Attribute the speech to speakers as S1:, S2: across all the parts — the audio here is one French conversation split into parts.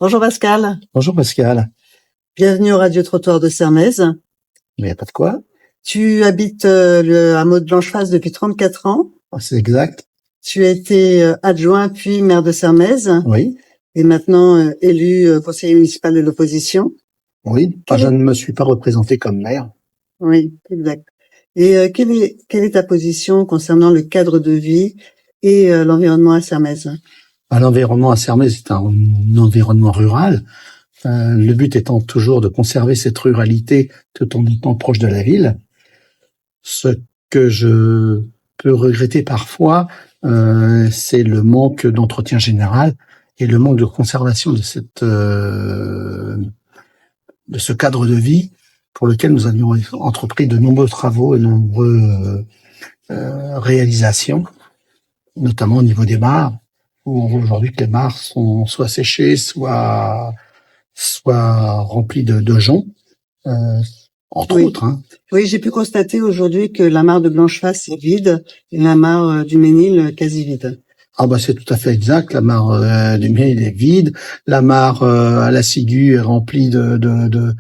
S1: Bonjour Pascal,
S2: Bonjour Pascal.
S1: bienvenue au Radio Trottoir de Sermaize.
S2: Mais y a pas de quoi.
S1: Tu habites le hameau de Blancheface depuis 34 ans.
S2: C'est exact.
S1: Tu as été adjoint puis maire de Sermaize
S2: Oui.
S1: et maintenant élu conseiller municipal de l'opposition.
S2: Oui. Enfin, je ne me suis pas représenté comme maire.
S1: Oui, exact. Et quelle est ta position concernant le cadre de vie et l'environnement à Sermaize?
S2: L'environnement à Sermaize est un environnement rural. Le but étant toujours de conserver cette ruralité tout en étant proche de la ville. Ce que je peux regretter parfois, c'est le manque d'entretien général et le manque de conservation de ce cadre de vie pour lequel nous avions entrepris de nombreux travaux et de nombreuses réalisations, notamment au niveau des mares, où on voit aujourd'hui que les mares sont soit séchées, soit remplies de joncs, entre autres. Hein.
S1: Oui, j'ai pu constater aujourd'hui que la mare de Blancheface est vide et la mare du Ménil quasi vide.
S2: Ah bah c'est tout à fait exact. La mare du Ménil est vide. La mare à la Ciguë est remplie de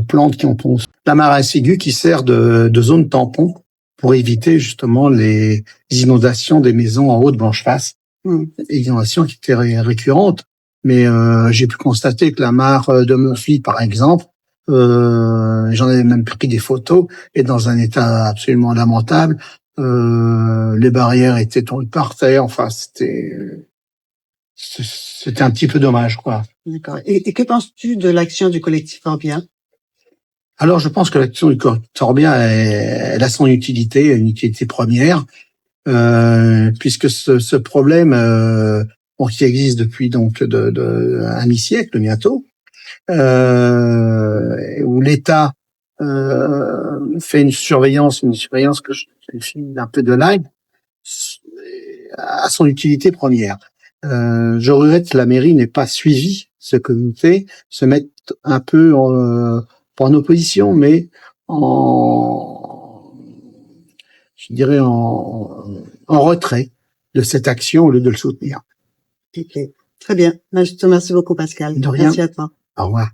S2: plantes qui en tombent. La mare à la Ciguë qui sert de zone tampon pour éviter justement les inondations des maisons en haut de Blancheface. Inondations qui étaient récurrentes. Mais j'ai pu constater que la mare de Monfils, par exemple, j'en avais même pris des photos, est dans un état absolument lamentable. Les barrières étaient tombées par terre. Enfin, c'était un petit peu dommage, quoi.
S1: D'accord. Et que penses-tu de l'action du collectif Orbia?
S2: Alors, je pense que l'action du collectif Orbia, elle a son utilité, une utilité première, puisque ce problème, qui existe depuis donc un demi-siècle bientôt, où l'État fait une surveillance que je qualifie un peu de live, à son utilité première. Je regrette que la mairie n'ait pas suivi ce comité, se mettre un peu pas en opposition, mais je dirais en retrait de cette action au lieu de le soutenir.
S1: Ok, très bien. Je te remercie beaucoup Pascal.
S2: De rien.
S1: Merci à toi.
S2: Au revoir.